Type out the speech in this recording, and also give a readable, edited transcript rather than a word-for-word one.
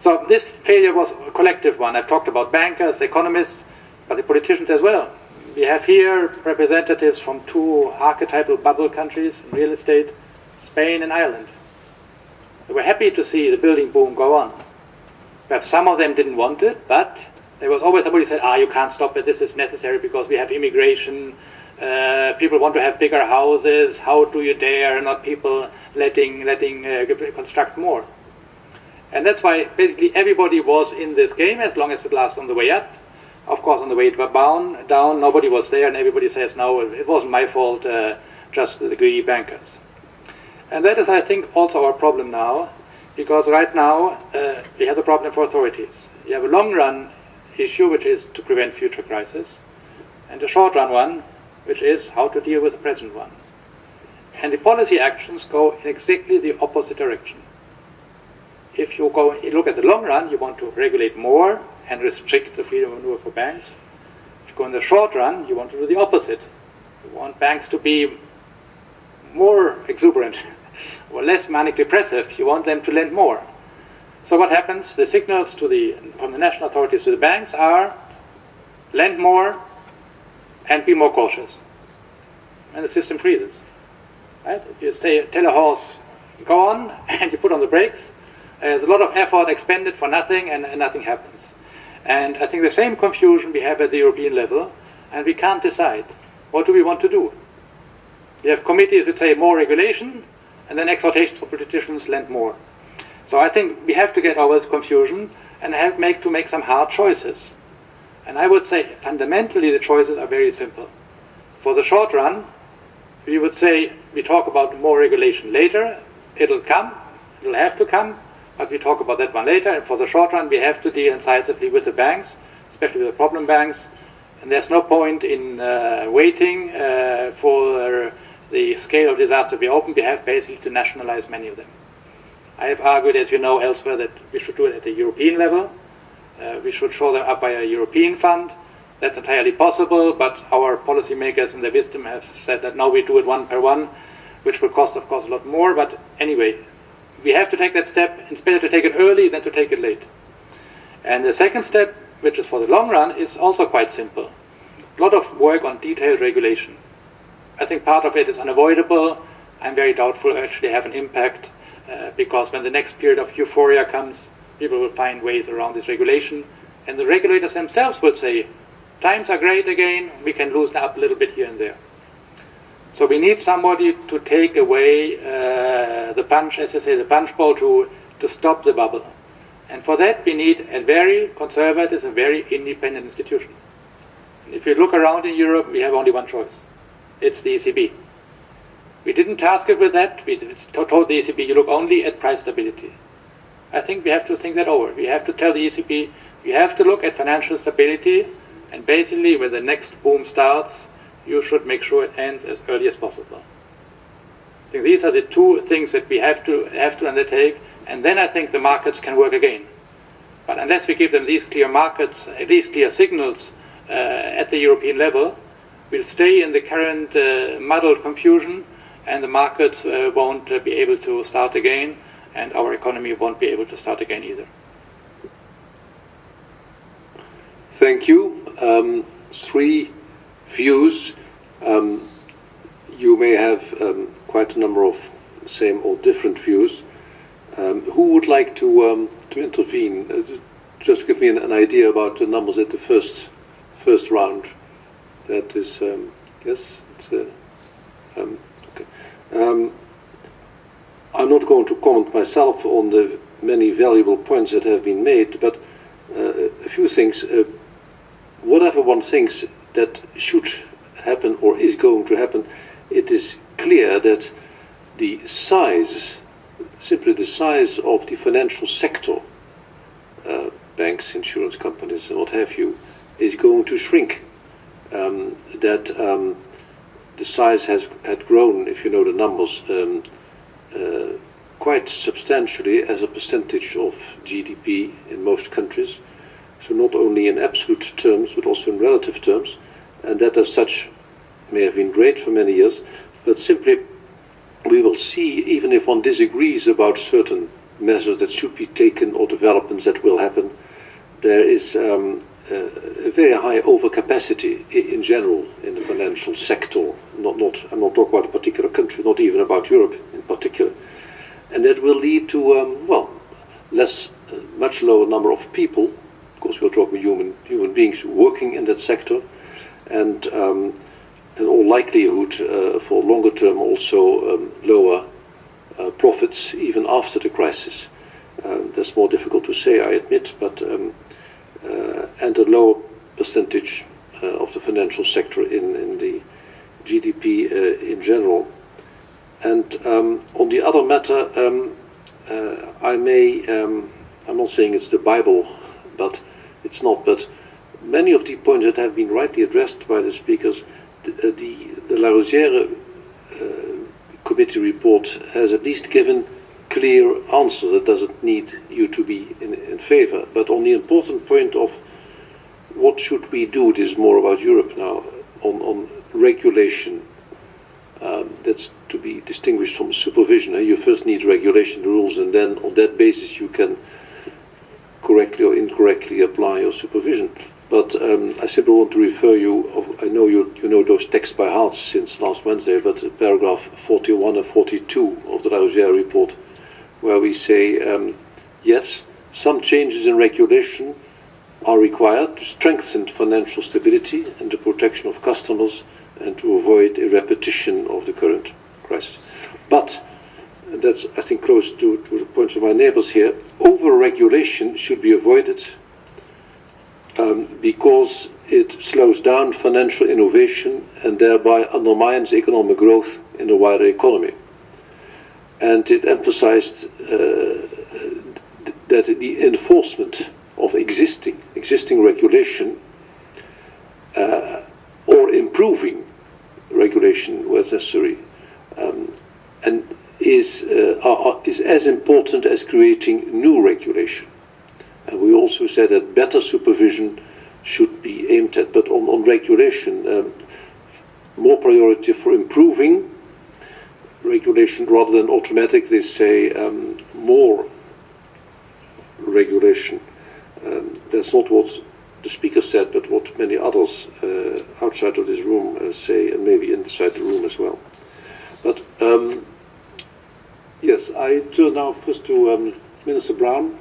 So this failure was a collective one. I've talked about bankers, economists, but the politicians as well. We have here representatives from two archetypal bubble countries in real estate, Spain and Ireland. They were happy to see the building boom go on. Perhaps some of them didn't want it, but there was always somebody who said, you can't stop it, this is necessary because we have immigration, people want to have bigger houses, how do you dare not people letting construct more? And that's why basically everybody was in this game as long as it lasted on the way up. Of course, on the way down, nobody was there, and everybody says, no, it wasn't my fault, just the greedy bankers. And that is, I think, also our problem now, because right now we have a problem for authorities. You have a long-run issue, which is to prevent future crises, and a short-run one, which is how to deal with the present one. And the policy actions go in exactly the opposite direction. If you look at the long run, you want to regulate more and restrict the freedom of maneuver for banks. If you go in the short run, you want to do the opposite. You want banks to be more exuberant or less manic depressive. You want them to lend more. So what happens? The signals from the national authorities to the banks are lend more and be more cautious. And the system freezes. Right? If you tell a horse, go on, and you put on the brakes, there's a lot of effort expended for nothing, and nothing happens. And I think the same confusion we have at the European level, and we can't decide. What do we want to do? We have committees which say more regulation, and then exhortations for politicians, lend more. So I think we have to get over this confusion and make some hard choices. And I would say fundamentally the choices are very simple. For the short run, we would say we talk about more regulation later. It'll come, it'll have to come, but we talk about that one later. And for the short run, we have to deal incisively with the banks, especially with the problem banks. And there's no point in waiting for the scale of disaster to be open. We have basically to nationalize many of them. I have argued, as you know, elsewhere that we should do it at the European level. We should show them up by a European fund. That's entirely possible, but our policymakers in their wisdom have said that no, we do it one per one, which will cost, of course, a lot more. But anyway, we have to take that step. It's better to take it early than to take it late. And the second step, which is for the long run, is also quite simple. A lot of work on detailed regulation. I think part of it is unavoidable. I'm very doubtful it actually have an impact because when the next period of euphoria comes, people will find ways around this regulation. And the regulators themselves would say, times are great again, we can loosen up a little bit here and there. So we need somebody to take away the punch, as I say, the punch bowl to stop the bubble. And for that we need a very conservative and very independent institution. And if you look around in Europe, we have only one choice. It's the ECB. We didn't task it with that. We told the ECB, you look only at price stability. I think we have to think that over. We have to tell the ECB, you have to look at financial stability, and basically when the next boom starts, you should make sure it ends as early as possible. I think these are the two things that we have to undertake, and then I think the markets can work again. But unless we give them these clear markets, these clear signals at the European level, we'll stay in the current muddled confusion, and the markets won't be able to start again, and our economy won't be able to start again either. Thank you. Three views. You may have quite a number of same or different views. Who would like to intervene? Just give me an idea about the numbers at the first round. That is, yes, it's okay. I'm not going to comment myself on the many valuable points that have been made, but a few things. Whatever one thinks that should happen or is going to happen, it is clear that the size, simply the size of the financial sector, banks, insurance companies, and what have you, is going to shrink. The size had grown, if you know the numbers, quite substantially as a percentage of GDP in most countries. So not only in absolute terms, but also in relative terms. And that as such may have been great for many years, but simply we will see, even if one disagrees about certain measures that should be taken or developments that will happen. There is a very high overcapacity in general in the financial sector. I'm not talking about a particular country, not even about Europe in particular. And that will lead to, much lower number of people. Of course, we're talking human beings working in that sector, and in all likelihood, for longer term, also lower profits even after the crisis. That's more difficult to say, I admit, but and a lower percentage of the financial sector in the GDP in general. And on the other matter, I'm not saying it's the Bible, but it's not, but many of the points that have been rightly addressed by the speakers, the Larosière committee report has at least given clear answers. That doesn't need you to be in favor. But on the important point of what should we do, this is more about Europe now, on regulation, that's to be distinguished from supervision. You first need regulation rules, and then on that basis you can correctly or incorrectly apply your supervision. But I simply want to refer you, I know you know those texts by heart since last Wednesday, but paragraph 41 and 42 of the Larosière report, where we say, yes, some changes in regulation are required to strengthen financial stability and the protection of customers and to avoid a repetition of the current crisis. But, and that's I think close to the points of my neighbors here, over-regulation should be avoided because it slows down financial innovation and thereby undermines economic growth in the wider economy. And it emphasized that the enforcement of existing regulation or improving regulation where necessary and is as important as creating new regulation. And we also said that better supervision should be aimed at, but on regulation, more priority for improving regulation rather than automatically say more regulation. That's not what the speaker said, but what many others outside of this room say, and maybe inside the room as well. But yes, I turn now first to Minister Brown.